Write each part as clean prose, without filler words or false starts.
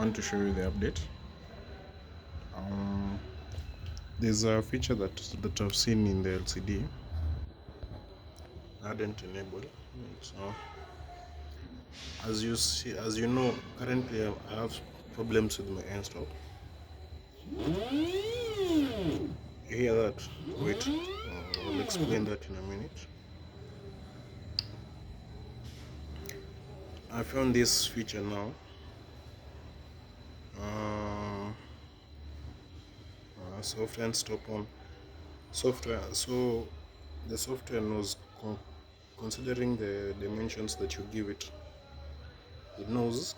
want to show you the update. There's a feature that I've seen in the LCD. I hadn't enabled. So as you know, currently I have problems with my end stop. You hear that? Wait, I'll explain that in a minute. I found this feature now. Software and stop on software. So the software knows, considering the dimensions that you give it, it knows,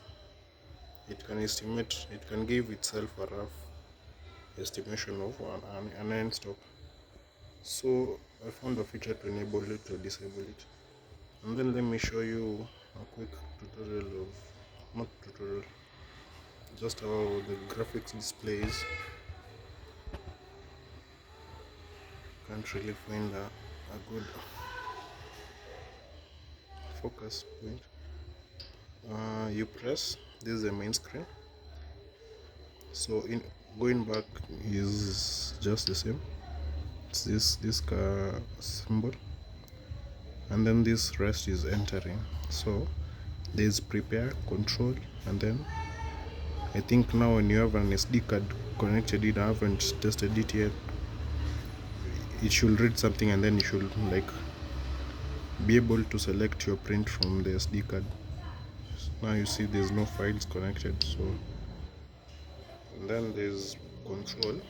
it can estimate, it can give itself a rough estimation of an end stop. So I found a feature to enable it, to disable it, and then let me show you a quick tutorial of, not tutorial, just how the graphics displays. Can't really find a good focus point. You press, this is the main screen. So in going back is just the same. It's this symbol, and then this rest is entering. So there's prepare, control, and then I think now when you have an SD card connected in, I haven't tested it yet, it should read something, and then you should like be able to select your print from the SD card. Now you see there's no files connected. So and then there's control.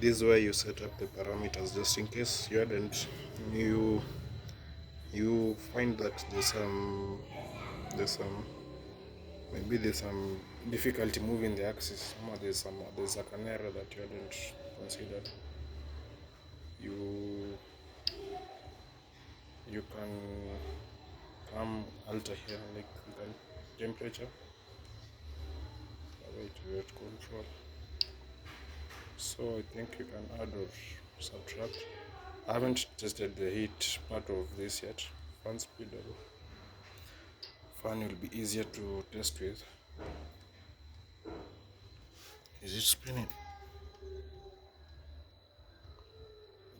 This is where you set up the parameters, just in case you hadn't, you find that there's some maybe there's some difficulty moving the axis, or there's like an error that you hadn't considered. You can come alter here, like you can temperature, wait, control. So I think you can add or subtract. I haven't tested the heat part of this yet. Fan speed, fan will be easier to test with. Is it spinning?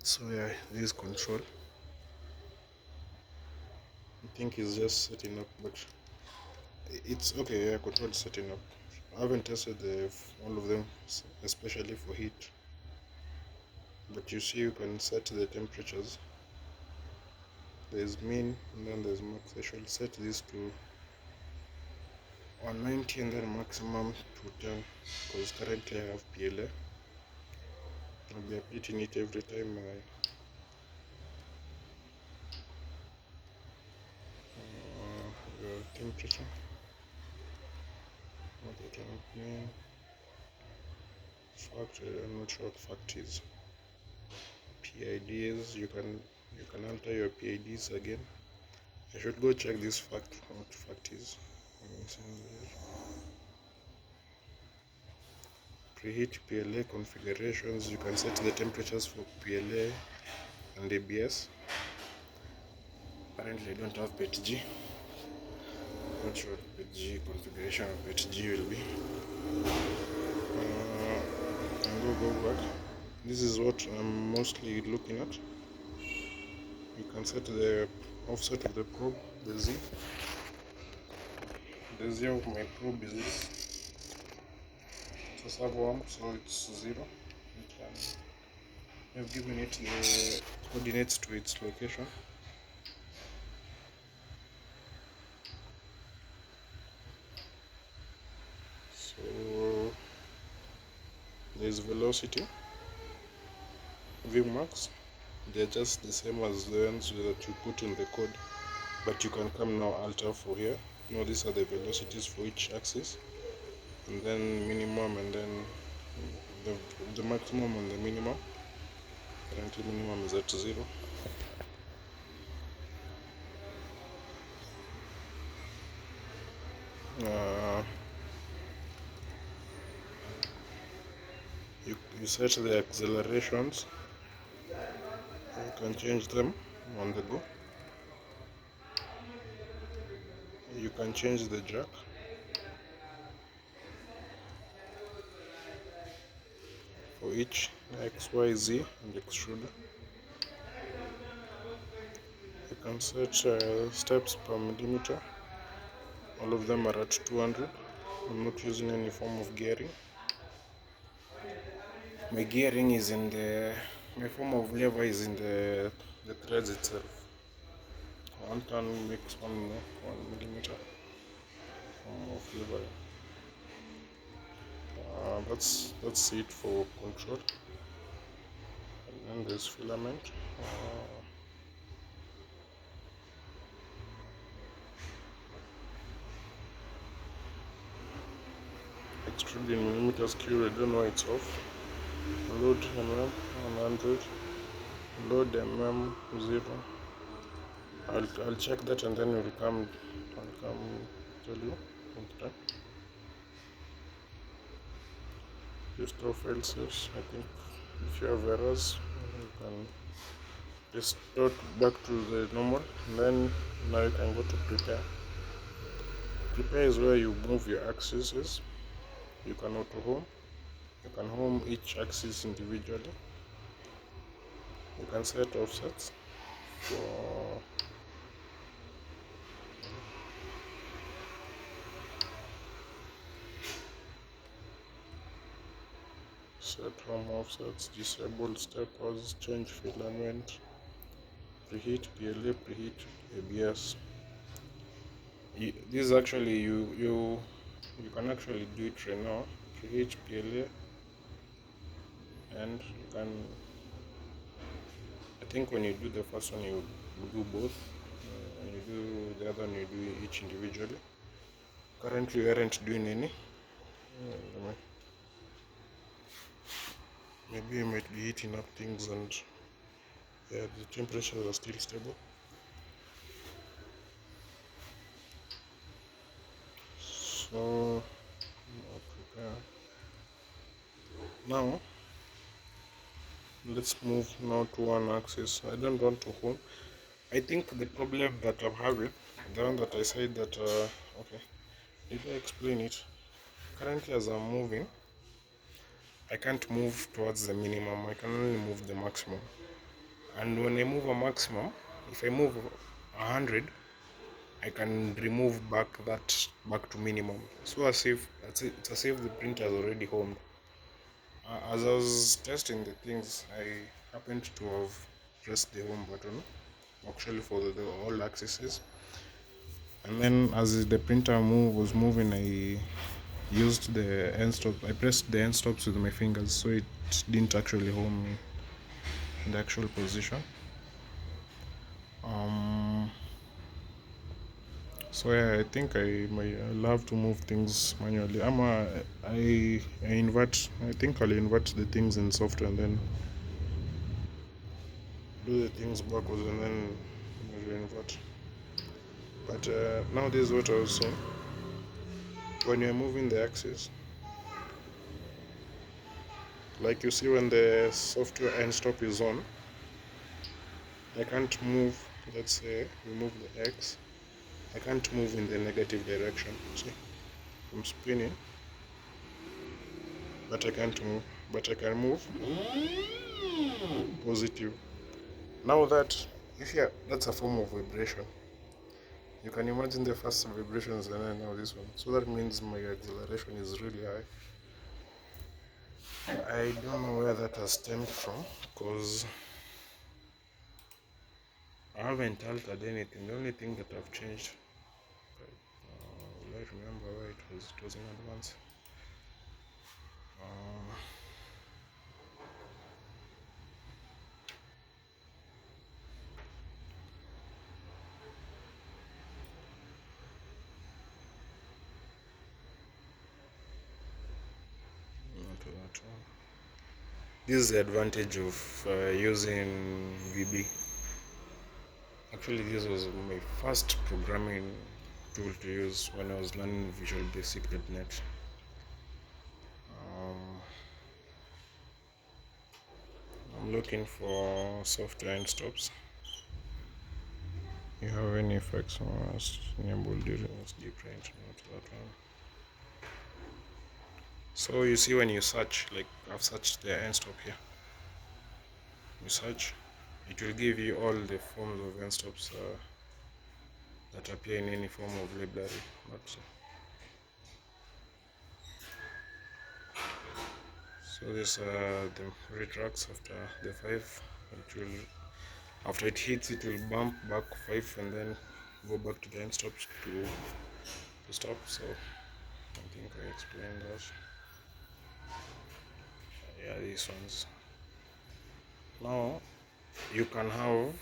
So yeah, this is control. I think it's just setting up, but it's okay. Yeah, control is setting up. I haven't tested all of them, especially for heat. But you see, you can set the temperatures. There's mean, and then there's max. I should set this to 190 and then maximum to 10, because currently I have PLA. I'll be updating it every time the temperature. What I can mean, fact, I'm not sure what fact is. PIDs, you can alter your PIDs again. I should go check this fact, what fact is. Preheat PLA configurations. You can set the temperatures for PLA and ABS. Apparently I don't have PETG. Not sure what PETG configuration of PETG will be. And go back. This is what I'm mostly looking at. You can set the offset of the probe, the Z. The Z of my probe is this. It's a servo arm, so it's 0. I've given it the coordinates to its location. So there's velocity, Vmax. They're just the same as the ones that you put in the code, but you can come now alter for here. Now these are the velocities for each axis, and then minimum, and then the maximum and the minimum. Currently minimum is at 0. You set the accelerations. You can change them on the go. You can change the jack. for each X, Y, Z and extrude. You can set steps per millimeter. All of them are at 200. I'm not using any form of gearing. My gearing is in my form of lever is in the threads itself. One turn makes 1 millimeter form of lever. That's it for control. And then there's filament. Extrude in millimeters cube. I don't know it's off. Load mm 100. Load 0. I'll check that and then I'll come tell you in time. Restore fail safes. I think if you have errors, you can restore back to the normal. And then now you can go to prepare. Prepare is where you move your axes. You can auto home. You can home each axis individually. You can set offsets for set home offsets, disable steppers, change filament, preheat PLA, preheat ABS. This actually you can actually do it right now. Preheat PLA, and you can. I think when you do the first one, you do both. When you do the other one, you do each individually. Currently, we aren't doing any. Maybe you might be heating up things, and yeah, the temperatures are still stable. So prepare. Now let's move now to one axis. I don't want to home. I think the problem that I'm having, the one that I said that okay, did I explain it? Currently, as I'm moving, I can't move towards the minimum. I can only move the maximum. And when I move a maximum, if I move 100, I can remove back to minimum. So it's as if the printer has already homed. As I was testing the things, I happened to have pressed the home button, actually for the all axes. And then as the printer was moving, I used the end stop. I pressed the end stops with my fingers, so it didn't actually home me in the actual position. So yeah, I think I'll have to move things manually. I invert. I think I'll invert the things in software and then do the things backwards and then reinvert. But now this is what I was saying. When you're moving the axis, like you see when the software end stop is on, I can't move. Let's say remove the X. I can't move in the negative direction. See, I'm spinning, but I can't move. But I can move positive. Now that's a form of vibration. You can imagine the first vibrations and then now this one. So that means my acceleration is really high. I don't know where that has stemmed from because I haven't altered anything. The only thing that I've changed, will I remember where it was? It was in advance. Not that one. This is the advantage of using VB. Actually, this was my first programming tool to use when I was learning Visual Basic.NET. I'm looking for software end stops. You have any effects on enable during SD print? Not that one. So you see when you search, like I've searched the end stop here, you search, it will give you all the forms of end stops that appear in any form of library. But so this the retracts after the 5. It will, after it hits, it will bump back 5 and then go back to the end stops to stop. So I think I explained that. Yeah, these ones. Now you can have,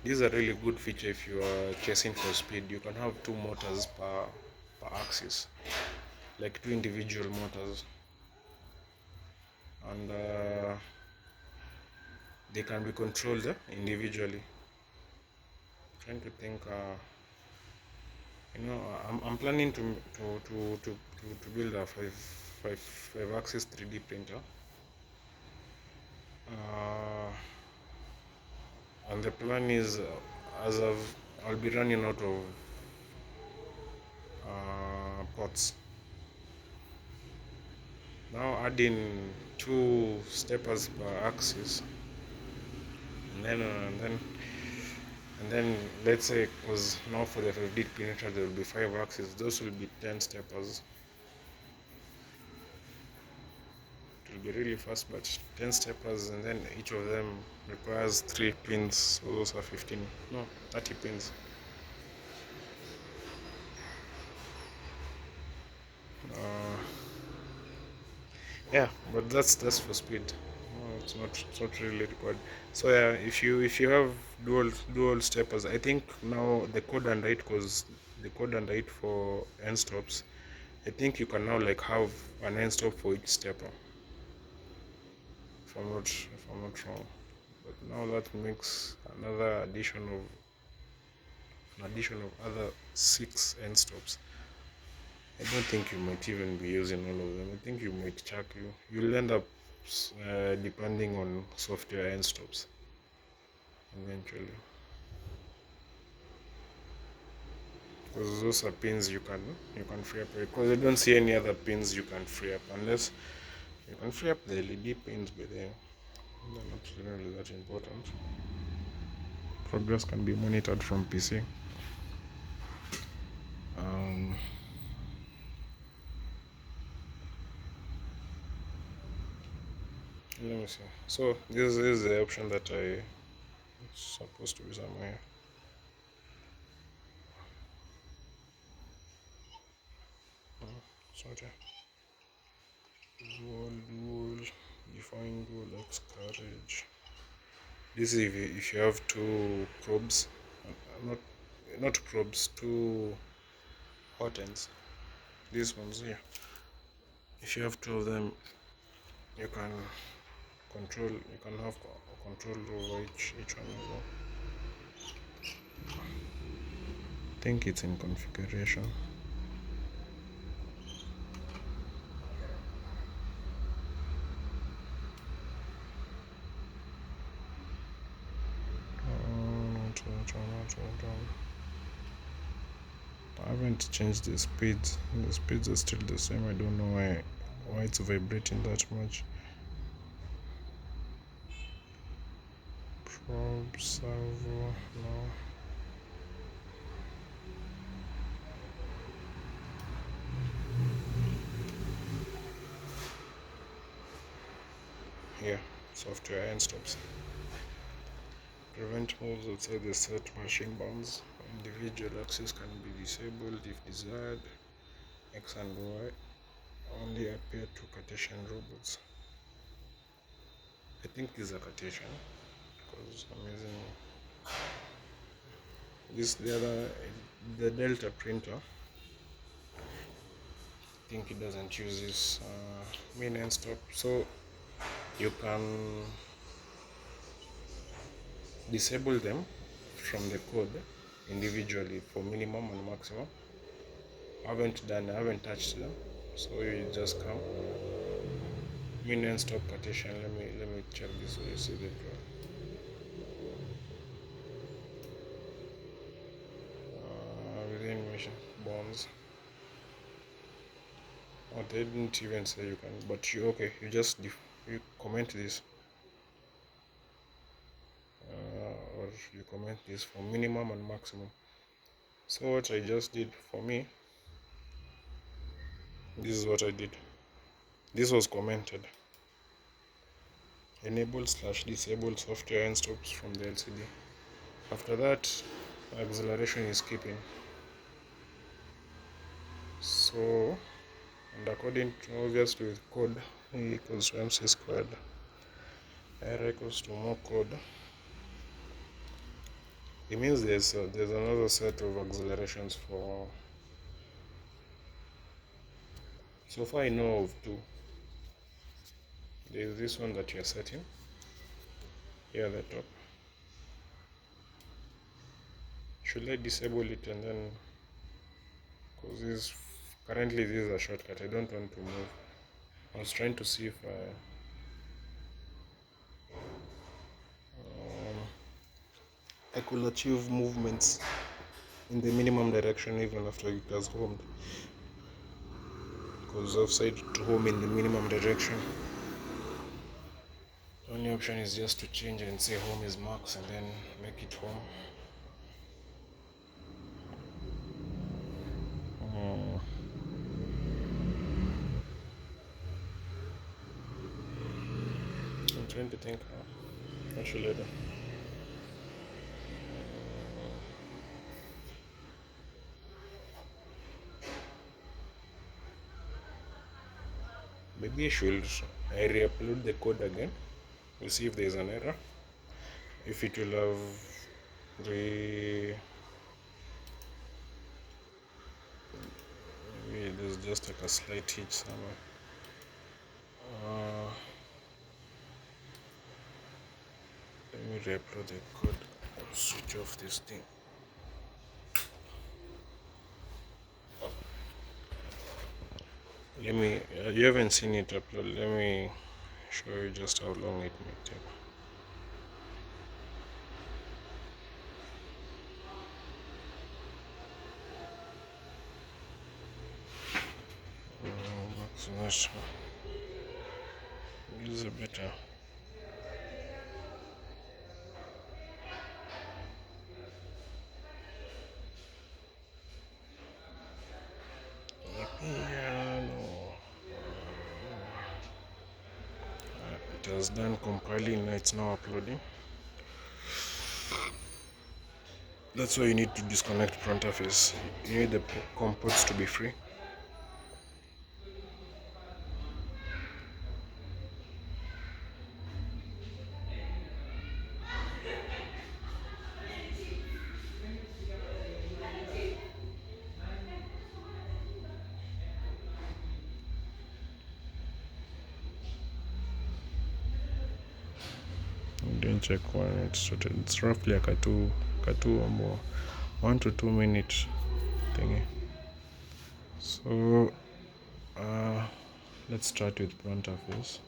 this is a really good feature if you are chasing for speed. You can have two motors per axis, like two individual motors, and they can be controlled individually. Trying to think, I'm planning to build a five axis 3D printer, uh, and the plan is, as I'll be running out of pots. Now adding two steppers per axis, and then let's say, because now for the 5D printer there will be 5 axes, those will be 10 steppers. It will be really fast, but 10 steppers, and then each of them requires 3 pins, so those are 15, no, 30 pins. Uh, yeah, but that's for speed. No, it's not really required. So yeah, if you have dual steppers, I think now the code and write, because the code and write for end stops, I think you can now like have an end stop for each stepper, if I'm not wrong. But now that makes an addition of other 6 end stops. I don't think you might even be using all of them. I think you might chuck you'll end up depending on software end stops eventually, because those are pins you can free up, because I don't see any other pins you can free up, unless you can free up the LED pins, but they're not really that important. Progress can be monitored from PC. Um, Let me see. So this is the option that I supposed to be somewhere. Sorry. Dual, define goal X courage. This is if you have two probes, not not probes, two hot ends. These ones here. If you have two of them, you can control. You can have control over each one as well. I think it's in configuration. I haven't changed the speeds. The speeds are still the same. I don't know why it's vibrating that much. Probe servo, no. Here, software end stops. Prevent moves outside the set machine bounds. Individual access can be disabled if desired. X and Y only appear to Cartesian robots. I think these are Cartesian, because I'm using this, the Delta printer. I think it doesn't use this main end stop, so you can disable them from the code individually for minimum and maximum. I haven't touched them, so you just come main end stop partition. Let me check this so you see the within mission bonds. they didn't even say you can, but you okay, you just you comment this, or you comment this for minimum and maximum. So what I just did, for me, this is what I did. This was commented: enable / disable software end stops from the LCD. After that, acceleration is keeping. So, and according to, obviously, with code, E equals to MC squared, R equals to more code. It means there's another set of accelerations for. So far I know of two. There's this one that you're setting here at the top. Should I disable it and then, because this currently this is a shortcut, I don't want to move. I was trying to see if I could achieve movements in the minimum direction even after it has homed, because offside to home in the minimum direction. The only option is just to change and say home is max and then make it home. I'm trying to think what should I do? Maybe I re-upload the code again. We'll see if there's an error. If it will have maybe there's just like a slight hitch somewhere. Let me re-upload the code. I'll switch off this thing. Let me. You haven't seen it upload. Let me show you just how long it may take. Vaccination. This is better. Piano. It has done compiling. It's now uploading. That's why you need to disconnect front interface. You need the comports to be free. Don't check when it's started. It's roughly like a two or more, 1 to 2 minute thingy. So let's start with front interface.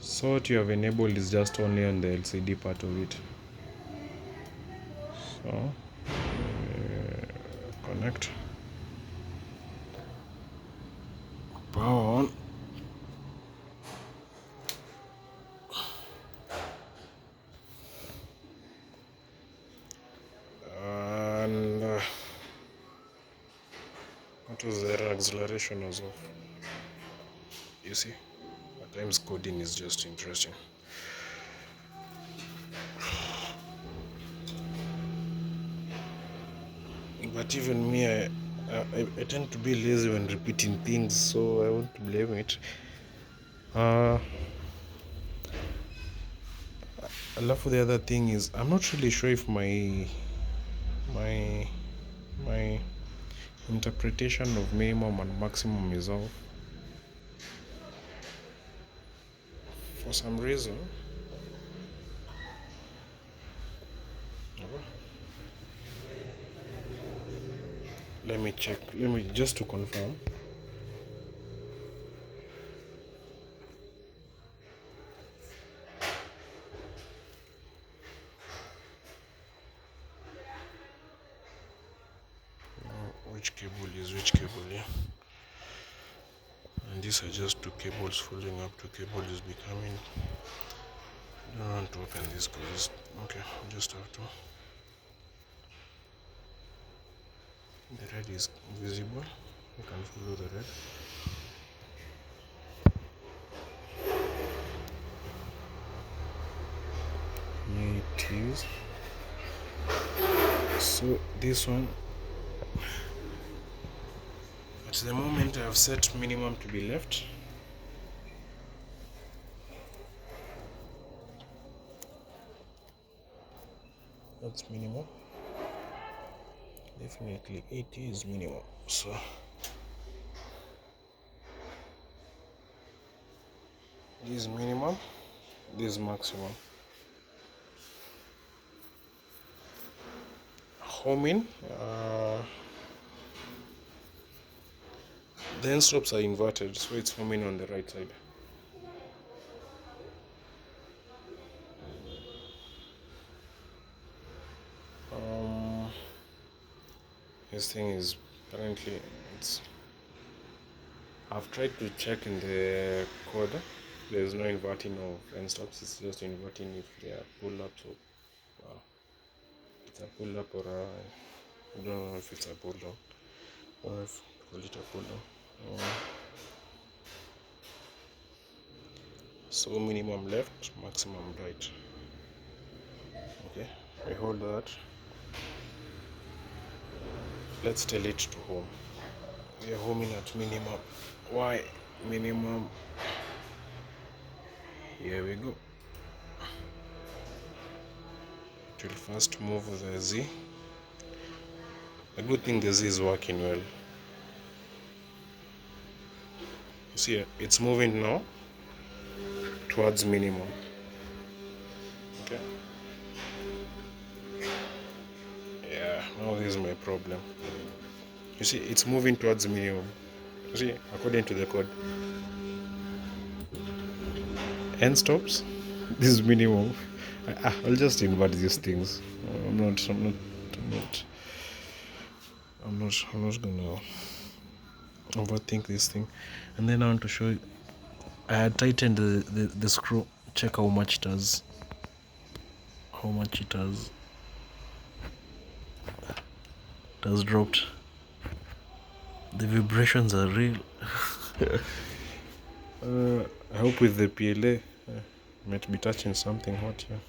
So what you have enabled is just only on the LCD part of it. So connect, power on. And what was the acceleration was off. You see, at times coding is just interesting. But even me, I tend to be lazy when repeating things, so I won't blame it. Alafu the other thing is, I'm not really sure if my my interpretation of minimum and maximum is off. For some reason, let me check. Let me just to confirm. which cable is which cable, yeah. And these are just two cables folding up, two cables becoming. I don't want to open this because okay, just have to. The red is visible, you can follow the red. Here it is. So this one, at the moment I have set minimum to be left. That's minimum. Definitely 80 is minimum. So this is minimum, this is maximum. Homing, the end stops are inverted, so it's homing on the right side. This thing is apparently it's. I've tried to check in the code. There's no inverting of end stops. It's just inverting if they are pull up. So it's a pull up or a. I don't know if it's a pull down or if call it a pull down. So minimum left, maximum right. Okay, we hold that. Let's tell it to home. We are homing at minimum. Why minimum? Here we go. It will first move the Z. The good thing the Z is working well. You see, it's moving now towards minimum. Okay. Yeah, now this is my problem. You see, it's moving towards minimum. You see, according to the code. End stops. This is minimum. I'll just invert these things. I'm not gonna overthink this thing. And then I want to show you. I had tightened the screw. Check how much it has. How much it has. It has dropped. The vibrations are real. I hope with the PLA, might be touching something hot here.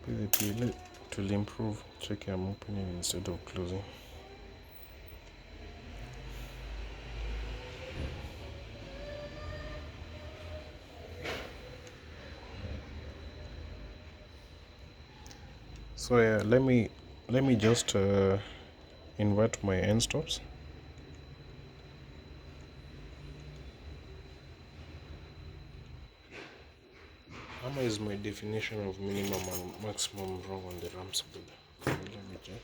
With the PLA, it will improve. Check, I'm opening instead of closing. So yeah, let me just invert my end stops. How is my definition of minimum and maximum wrong on the RAM speed? Let me check.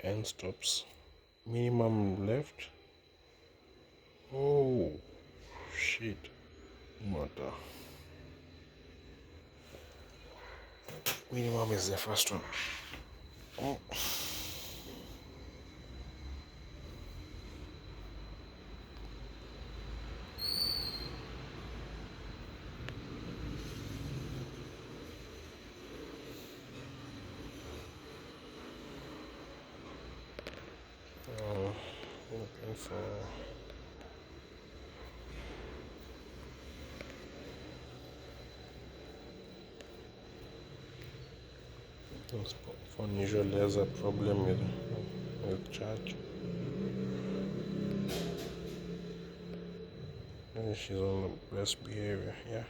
End stops. Minimum left. Oh shit. Mother. Minimum is the first one. Oh. Looking for this phone usually has a problem with charge. Maybe she's on the best behavior. Yeah,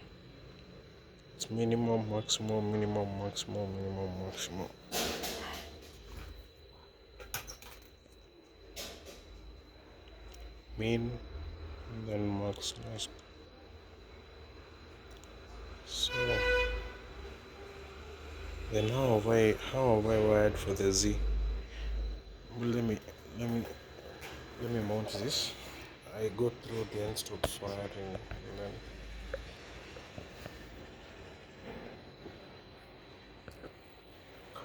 it's minimum, maximum, minimum, maximum, minimum, maximum. Min, and then max last. So then how have I wired for the Z? Well, let me mount this. I go through the end stops wiring and then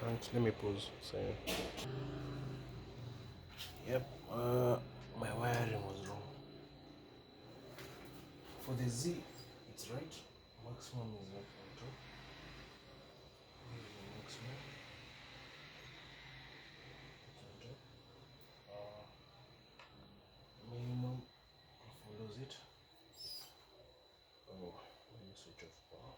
cranked. Let me pause. Sorry. Yep, my wiring was wrong. For the Z, it's right. Maximum is right on top. This is the maximum. It's on top. Minimum follows it. Oh, let me switch off power.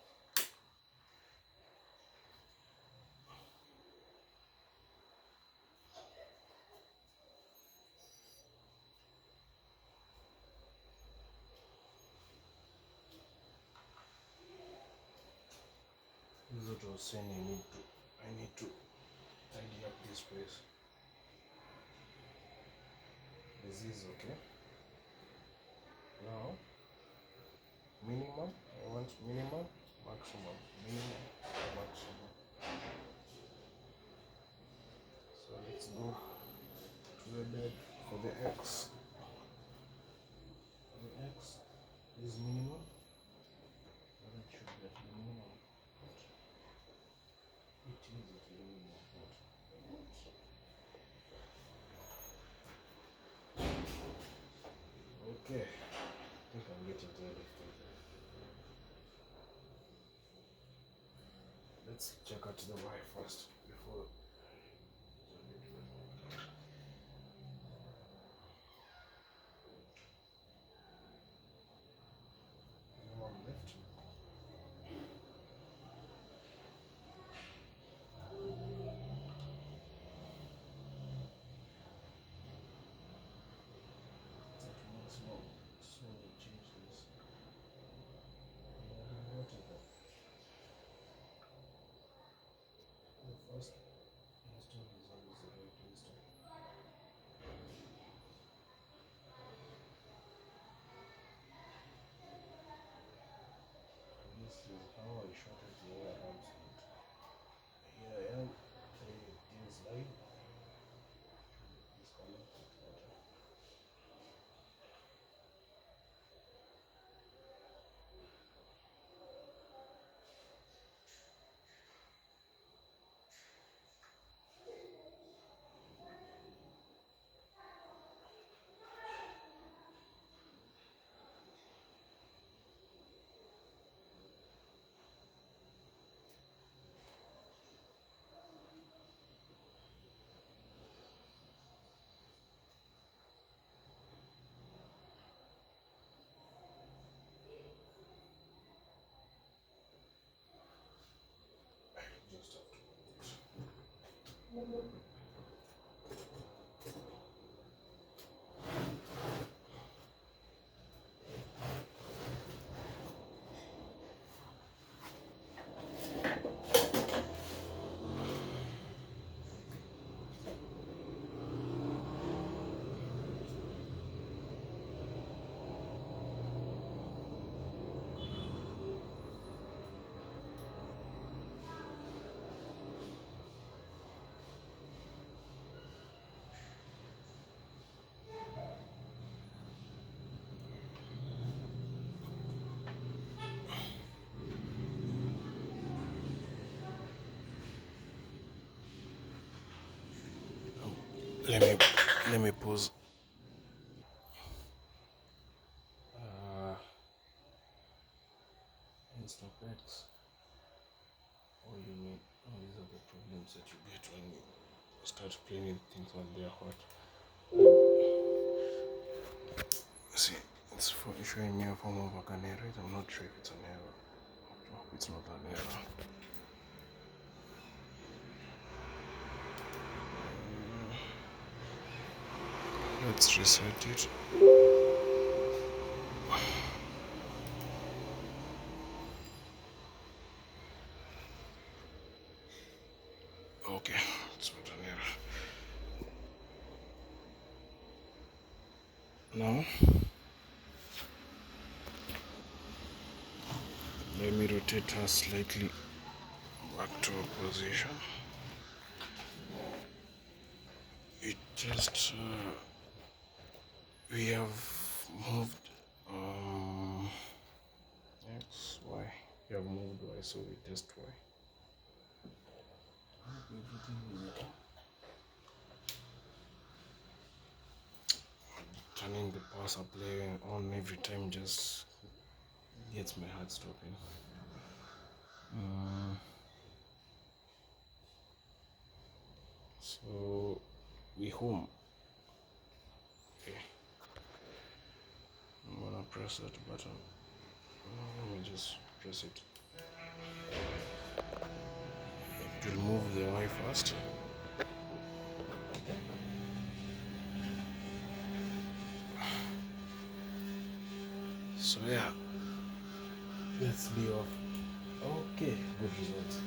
This is what I was saying. I need to tidy up this place. The Z is okay. Now, minimum. I want minimum, maximum, minimum, maximum. So let's go to the bed for the X. For the X is minimum. That should be at minimum. It is at minimum. Okay. I think I'm getting tired of this. Let's check out the Y first before. Minimum left. It's at maximum. So we change this. What is that? The first install is always the right install. This is how I shorted the ARM slot. ARM 3 slide. Disconnect it later. Just have to do it. Let me pause. Uh, Instop X. All you need. Oh, these are the problems that you get when you start playing with things when they are hot. See, it's showing me a form of like an error. I'm not sure if it's an error. I hope it's not an error. Let's reset it. Okay, it's not an error. Now, let me rotate her slightly back to a position. It just we have moved X, Y. We have moved Y, so we test Y. everything is okay. Turning the power supply on every time just gets my heart stopping. So we home. Okay. I'm gonna press that button. Let me just press it. It will move the wire first. So yeah, let's be off. Okay, good results.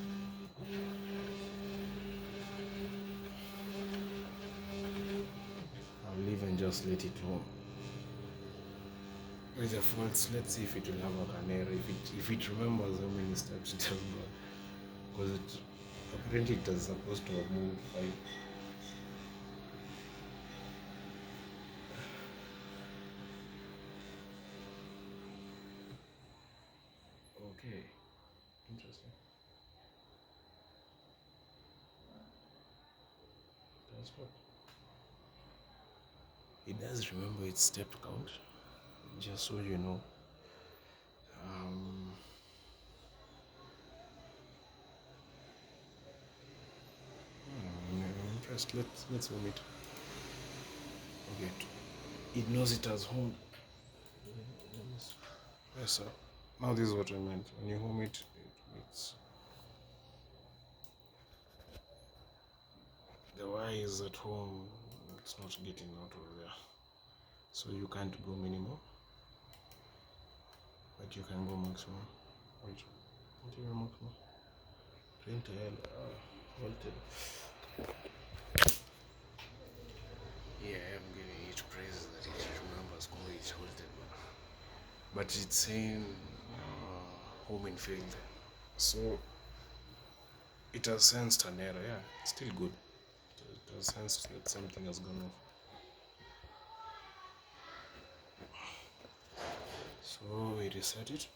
I'll leave and just let it home. With the faults, let's see if it will have an error. If it remembers how many steps it has got, because it apparently it is supposed to have moved 5. Okay, interesting. That's what it does. Remember its step count, just so you know. I'm impressed. Let's move it. Okay, it knows it as home. Yes, sir. Now this is what I meant. When you home it, it's the wire is at home. It's not getting out of there, so you can't go minimum, but you can go maximum. Wait, what do you maximum? Print voltage. Yeah, I'm giving it praise that it remembers how it's voltage, but it's saying home in field. So it has sensed an error. Yeah, it's still good. It has sensed that something has gone off. So we reset it.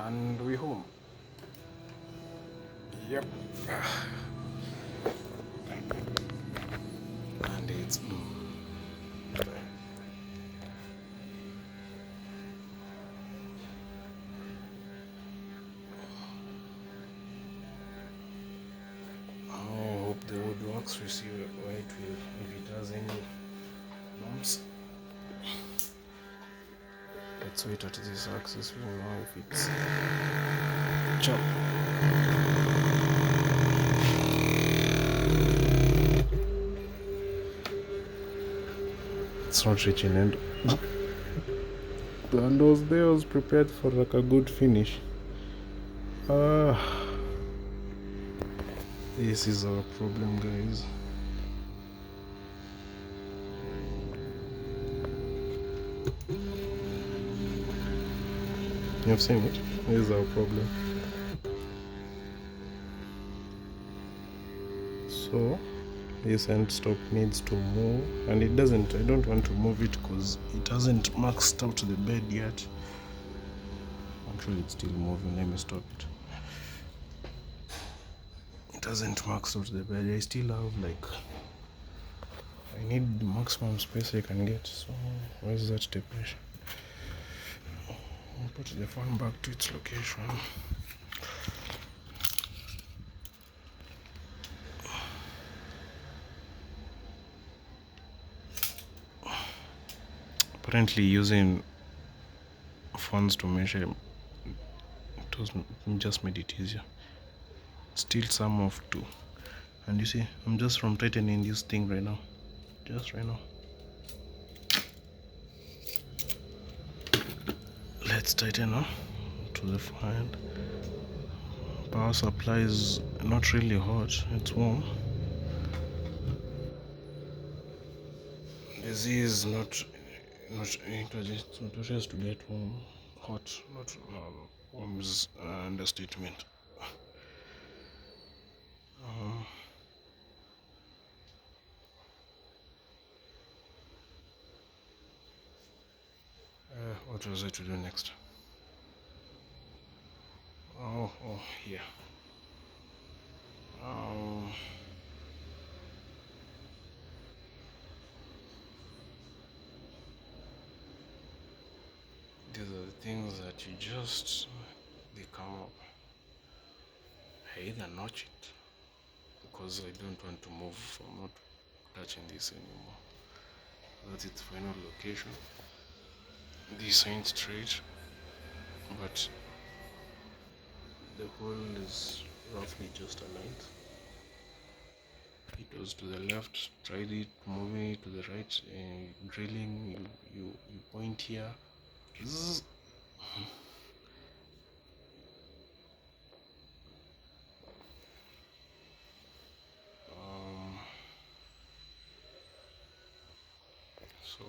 And we home. Yep. And it's I hope the wood works. We see where it will, if it has any bumps. Let's wait at this axis. We know if it's chop. It's not reaching end. And I was prepared for like a good finish. This is our problem, guys. You've seen it. This is our problem. So this end stop needs to move, and it doesn't. I don't want to move it because it hasn't maxed out the bed yet. Actually, it's still moving. Let me stop it. It hasn't maxed out the bed. I still have like, I need the maximum space I can get. So where's that tape measure? I'll put the fan back to its location. Apparently using phones to measure it just made it easier. Still some of 2. And you see, I'm just from tightening this thing right now. Just right now. Let's tighten up to the fan. Power supply is not really hot, it's warm. The Z is not notorious to get warm. Hot, not warm is an understatement. What was I to do next? Oh, here. These are the things that you just, they come up. I either notch it because I don't want to move. I'm not touching this anymore. That's its final location. This ain't straight, but the hole is roughly just aligned. It was to the left, tried it, moving it to the right, drilling, you point here. Zzz. So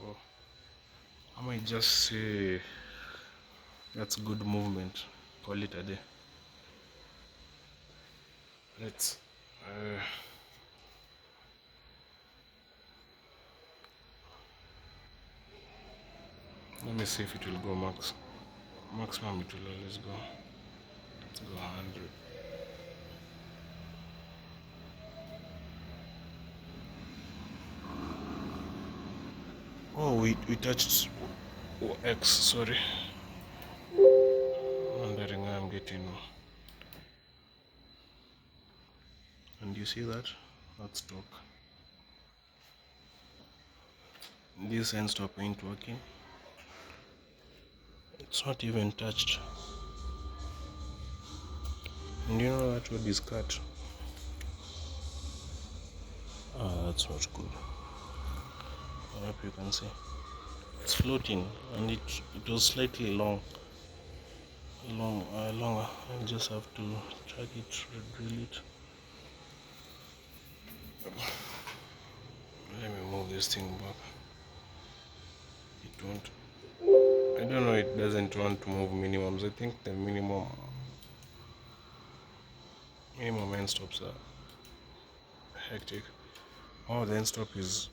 I might just say that's good movement. Call it a day. Let's let me see if it will go max. Maximum it will always go. Let's go 100. Oh, we touched X, sorry. Wondering why I'm getting. And you see that? That's talk. This end stop ain't working. It's not even touched. And you know that wood is cut. That's not good. I hope you can see. It's floating and it was slightly longer. I just have to track it, drill it. Let me move this thing back. It won't. I don't know, it doesn't want to move minimums. I think the minimum end stops are hectic. Oh, the end stop is.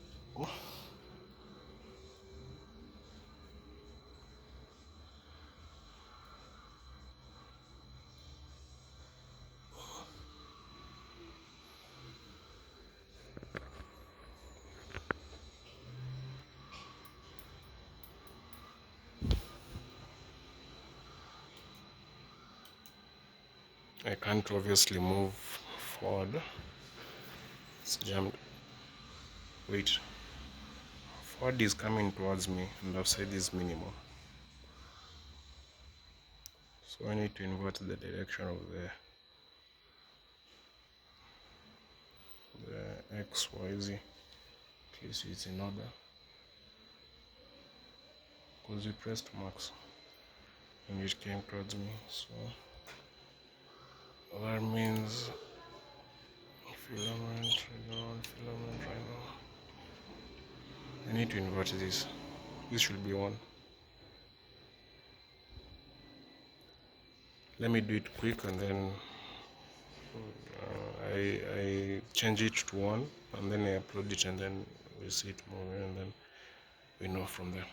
I can't obviously move forward. It's jammed. Wait. Forward is coming towards me and offside is minimum. So I need to invert the direction of the X, Y, Z. Okay, so it's in order. Because we pressed max and it came towards me. So that means filament right now. I need to invert this. This should be one. Let me do it quick and then I change it to one and then I upload it and then we see it moving and then we know from there.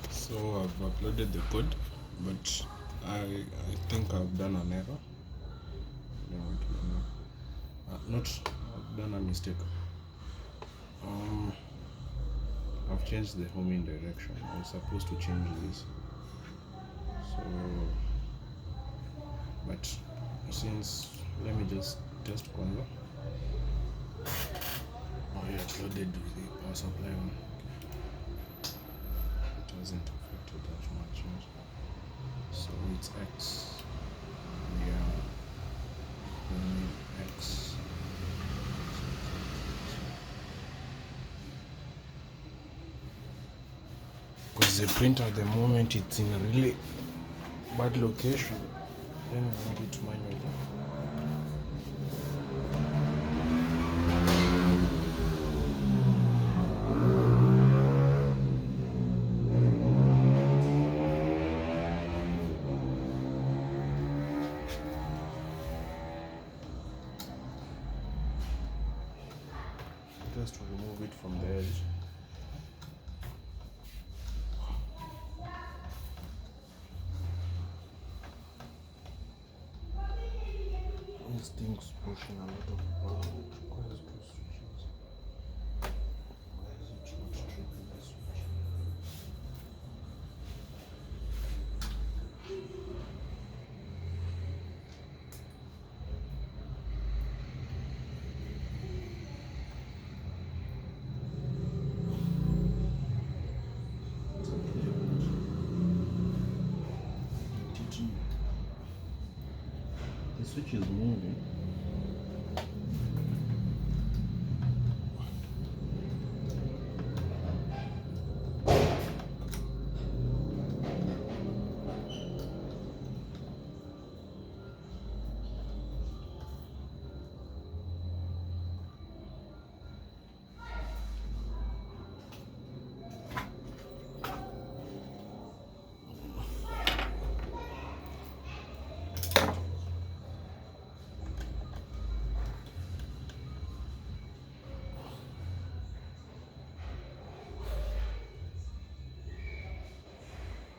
So I've uploaded the code, but I think I've done an error. I've done a mistake. I've changed the homing direction. I'm supposed to change this. So, but since, let me just test convo. Oh, yeah, uploaded with the power supply on. It hasn't affected that much. So it's X. Yeah. X. Because the printer at the moment it's in a really bad location. Let me move it manually. Just to remove it from the edge. thing's pushing a lot of power. It requires two switches. Why is it not tripping the switch? The switch is moving.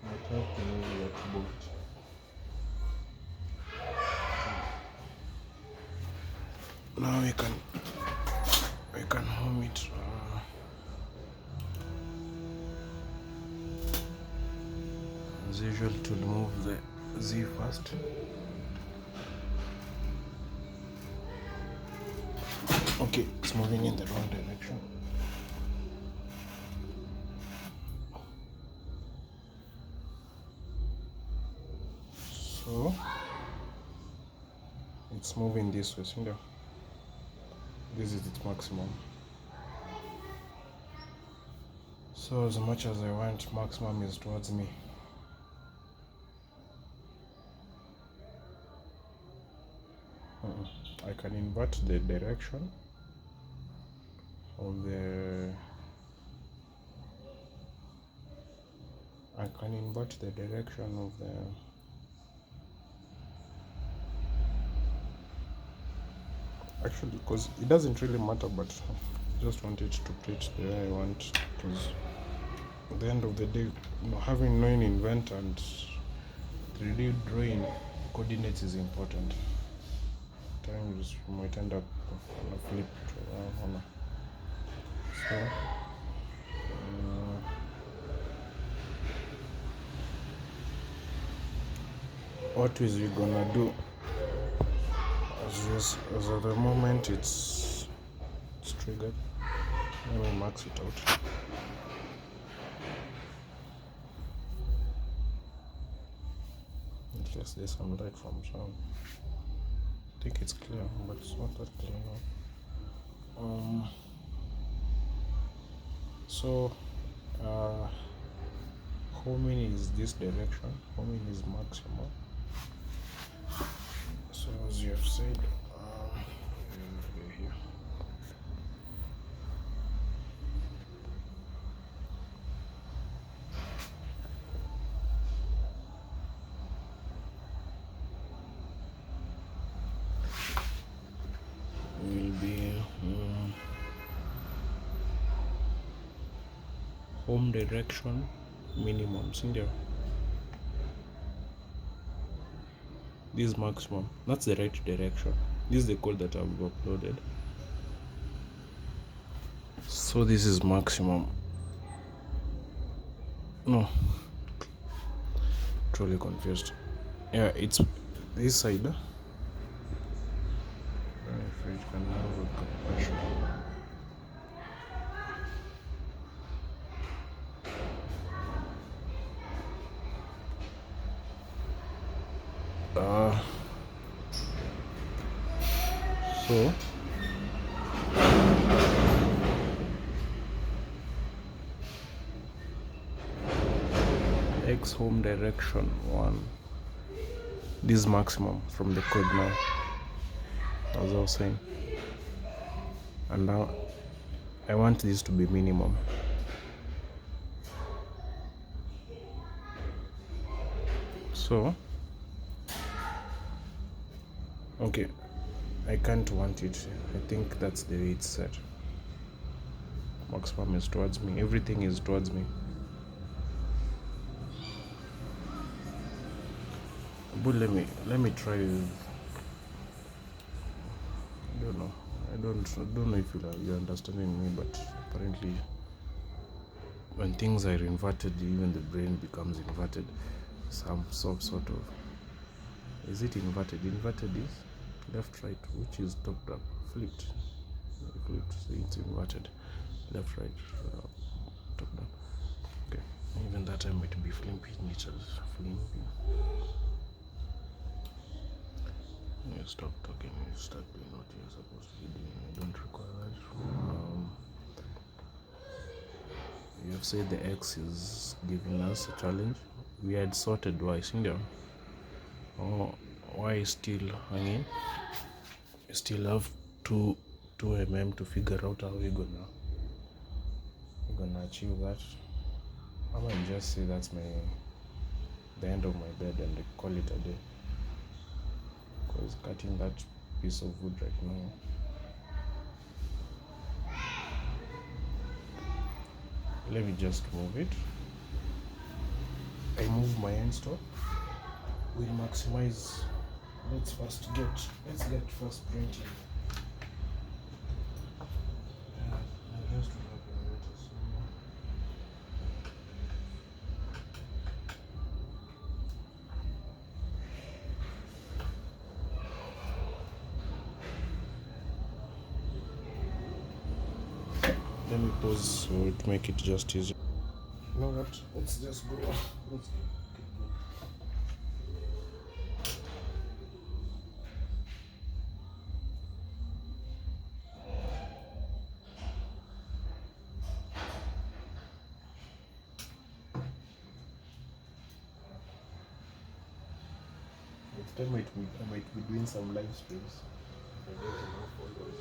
I have to move that bolt. Now we can home it. As usual, to remove the Z first. Okay, it's moving in the wrong direction. So it's moving this way, see there? This is its maximum. So as much as I want, maximum is towards me. I can invert the direction of the actually, because it doesn't really matter, but I just want it to pitch the way I want, because at the end of the day, having knowing invent and 3D drawing coordinates is important. Times you might end up on a flip on a so what is you gonna do as at the moment it's triggered. Let me max it out. In case there's some light from sound. I think it's clear, but it's not that clear now. So homing is this direction. Homing is maximum. So as you have said, here. Will be home direction minimum. See there. This is maximum. That's the right direction. This is the code that I've uploaded. So this is maximum. No. Truly confused. Yeah, it's this side. If it can have a compression. So X home direction 1. This is maximum from the code now, as I was saying. And now I want this to be minimum. So okay, I can't want it. I think that's the way it's set. Maximum is towards me. Everything is towards me. But let me try. don't know if you're understanding me, but apparently when things are inverted, even the brain becomes inverted. Some sort of, is it inverted? Inverted is left right, which is top down. Flipped, so it's inverted. Left right, top down. Okay, even that I might be flipping it as flipping. You stop talking, you start doing what you're supposed to be doing. I don't require that. You have said the X is giving us a challenge. We had sorted why, India. Oh, why still hanging? We still have 2 mm to figure out how we're gonna achieve that. I might just say that's the end of my bed and call it a day. Because cutting that piece of wood right now, let me just move it. I move my end stop. We'll maximize. Let's get first printing. Let me pause so to make it just easier. You know what? Let's just go. Next time I might be doing some live streams. If I get enough followers.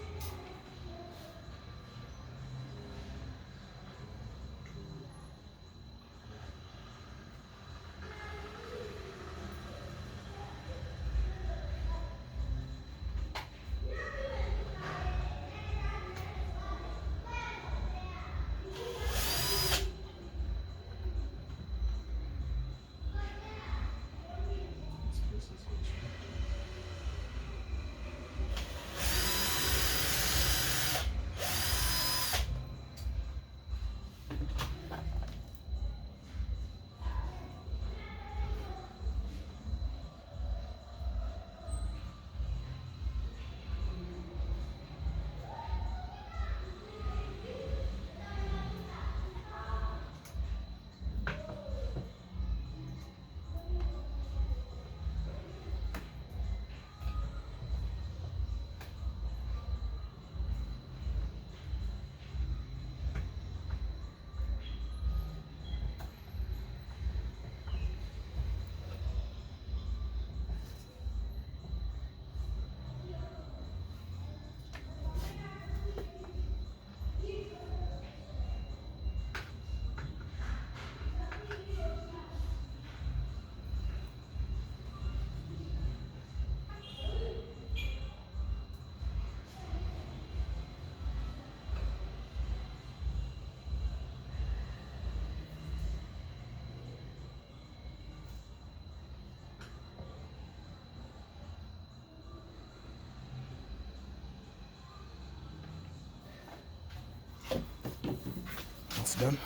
It's done.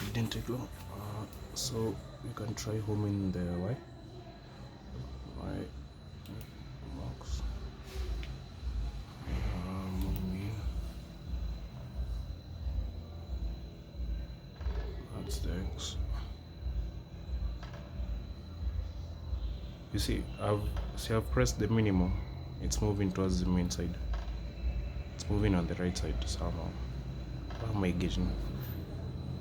It didn't take long. So you can try home in the Y box. That's the X. You see, I've pressed the minimum. It's moving towards the main side. It's moving on the right side somehow. How am I getting?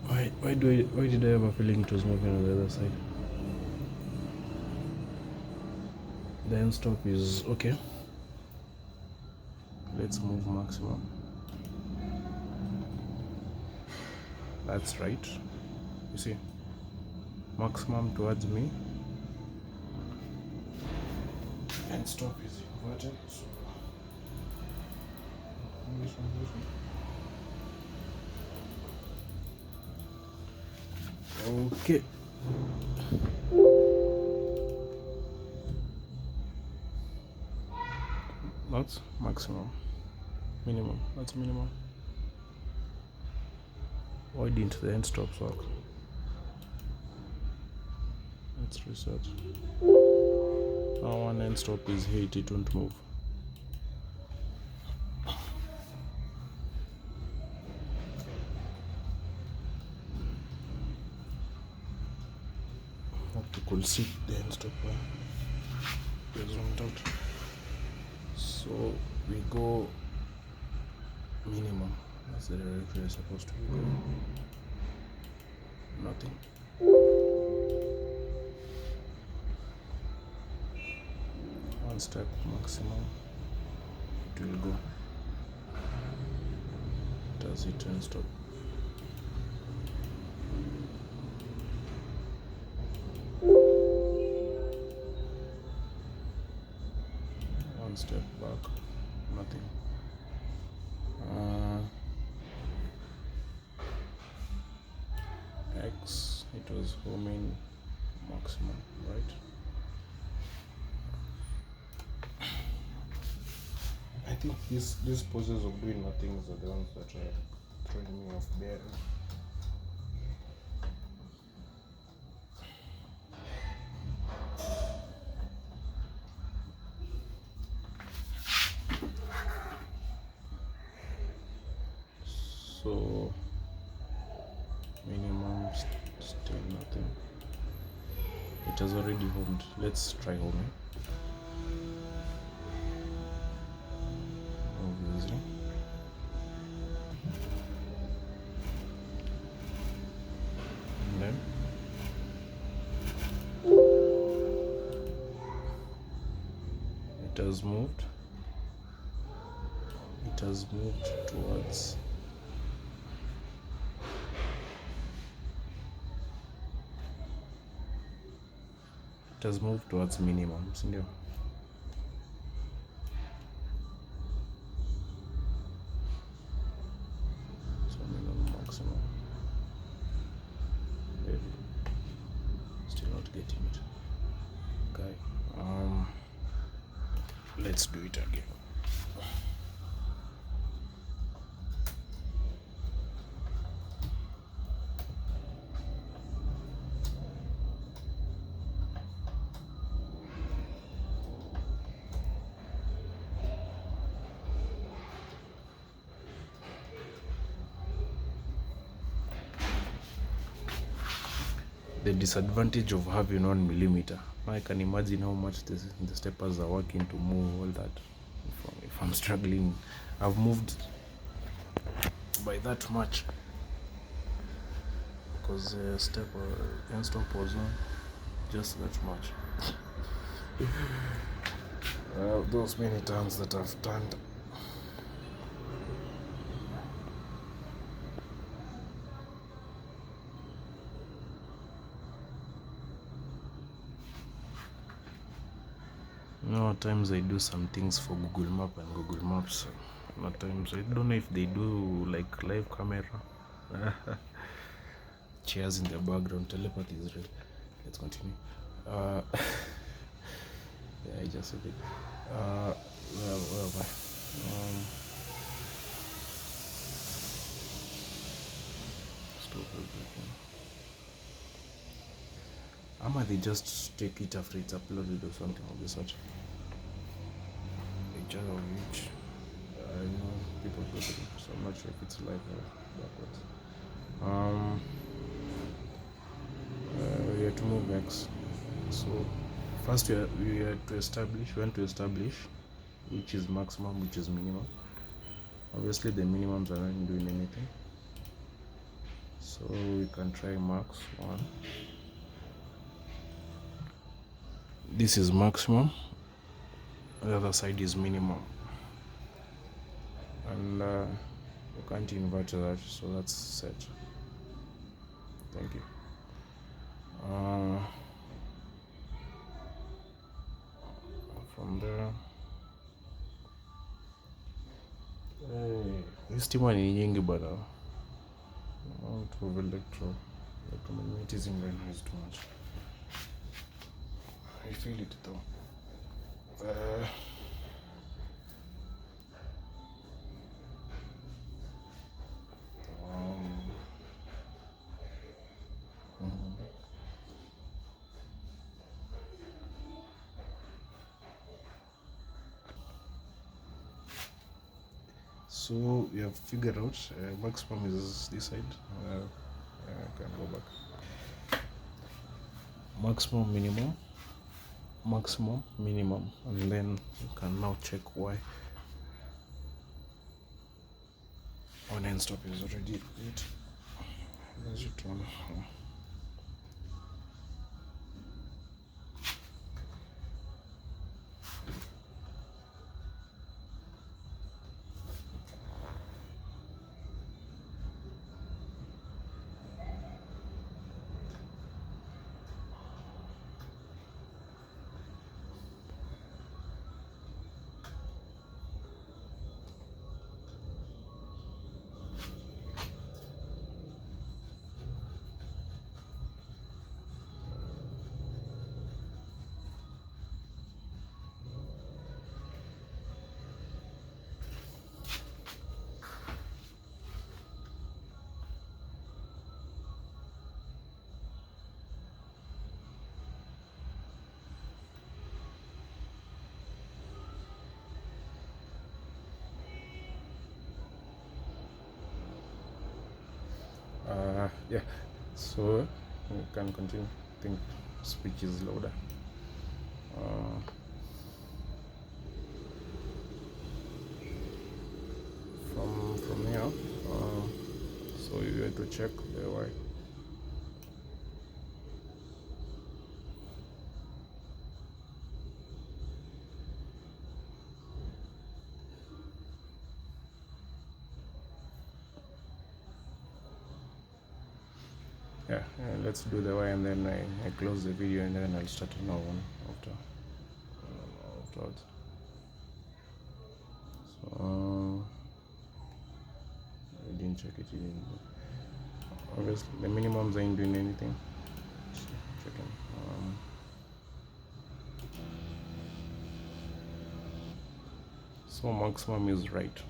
Why did I have a feeling it was moving on the other side? The end stop is okay. Let's move maximum. That's right. You see, maximum towards me. End stop is inverted. So this one. Okay. That's maximum. minimum. That's minimum. Why didn't the end stops work? Let's reset. Now one end stop is 8, it won't move. You could see the end stop is zoomed out. So we go minimum. That's the directory is supposed to be going. Nothing. One step maximum. It will go. Does it end stop? One step back. Nothing. X, it was homing maximum, right? I think these poses of doing nothing are the ones that are throwing me off there. So minimum still nothing. It has already homed. Let's try homing. Obviously. And then it has moved. It has moved towards minimum, sindio? So minimum maximum. Maybe. Still not getting it. Okay. Let's do it again. The disadvantage of having 1 millimeter. Now I can imagine how much the steppers are working to move all that. If I'm struggling, I've moved by that much because the end stop was not just that much. Those many turns that I've turned. At times I do some things for Google Map and Google Maps. At times I don't know if they do like live camera. Chairs in the background. Telepathy is real. Let's continue. Yeah, I just said it. Where am I? Stop everything. Ama they just take it after it's uploaded or something of the sort. Picture of which I know people put it, so I'm not sure if it's live or backwards. We have to move X. So first we want to establish which is maximum, which is minimum. Obviously the minimums are not doing anything, so we can try max 1. This is maximum, the other side is minimum, and you can't invert that, so that's set. Thank you. From there, hii stima ni nyingi bana. Out of electromagnetism right now is too much. I feel it though. So we have figured out maximum is this side. I can go back. Maximum, minimum, maximum, minimum, and then you can now check why one end stop is already lit. As you turn. Yeah, so you can continue. I think speech is louder. From here, so you have to check the Y. Yeah, let's do the Y, and then I close the video, and then I'll start another one afterwards. So I didn't check it. Obviously, the minimums ain't doing anything. Checking. So maximum is right.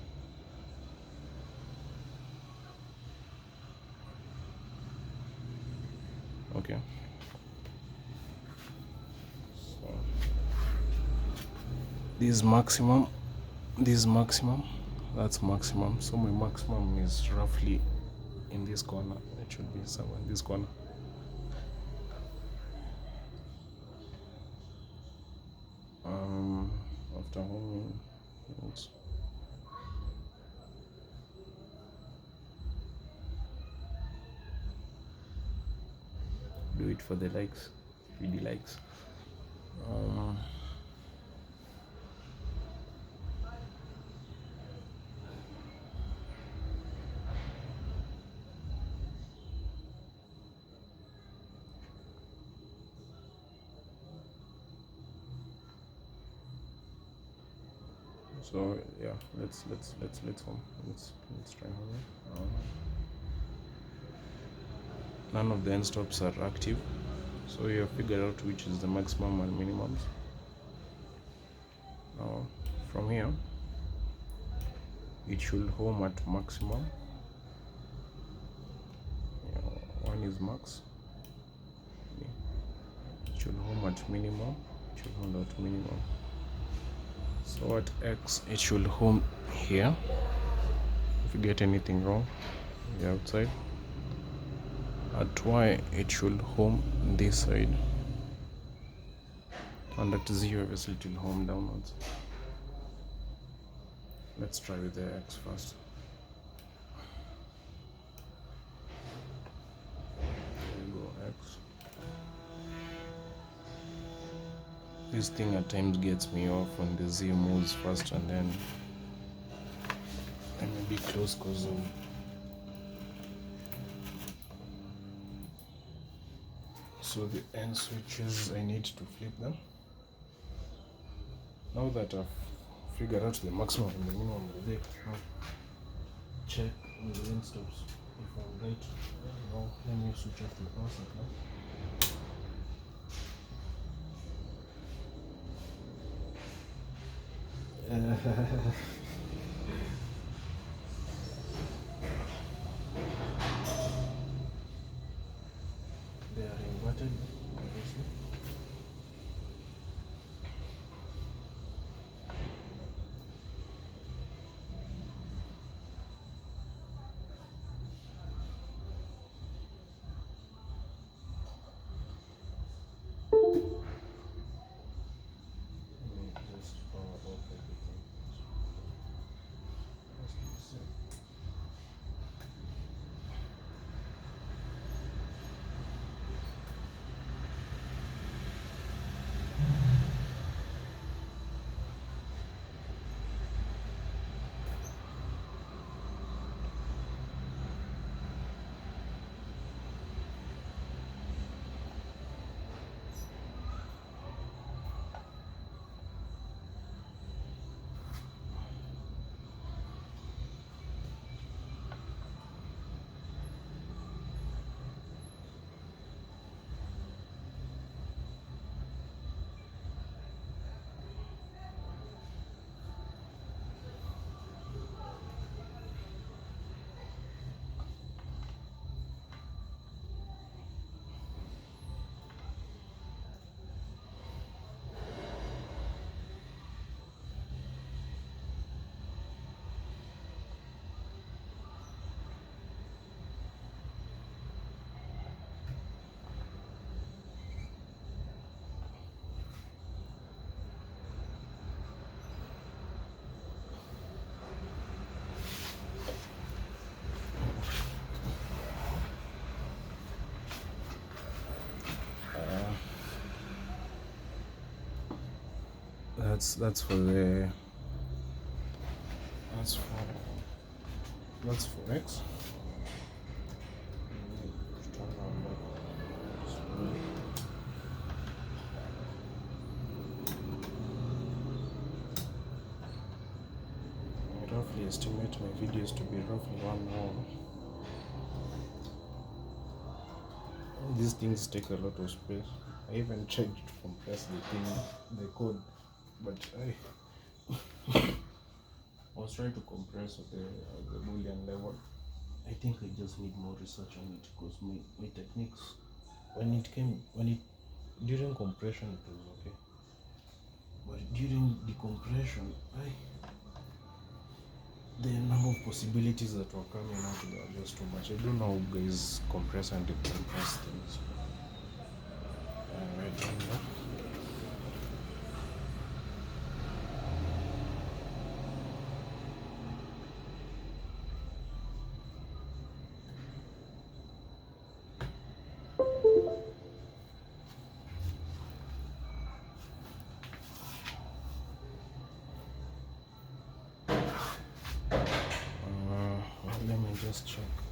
Okay. So this maximum, that's maximum. So my maximum is roughly in this corner. It should be somewhere in this corner. After homing, do it for the likes, PD likes. So yeah, let's home. Let's try home. None of the end stops are active, so you have figured out which is the maximum and minimums. Now from here, it should home at maximum. One is max. It should home at minimum. It should home at minimum. So at X, it should home here. If you get anything wrong, the outside. At Y, it should home this side. And at Z, obviously, it will home downwards. Let's try with the X first. There we go, X. This thing at times gets me off when the Z moves first, and then I may be close because of so the end switches, I need to flip them. Now that I've figured out the maximum and the minimum of the deck, check on the end stops if I'm right. Now let me switch off the power supply. They are inverted, obviously. that's for X. I roughly estimate my videos to be roughly 1 hour. These things take a lot of space. I even tried to compress the code, but I was trying to compress at the Boolean level. I think I just need more research on it because my techniques, during compression it was okay, but during decompression, the number of possibilities that were coming out were just too much. I don't know how guys compress and decompress things. I don't know. Let me just check.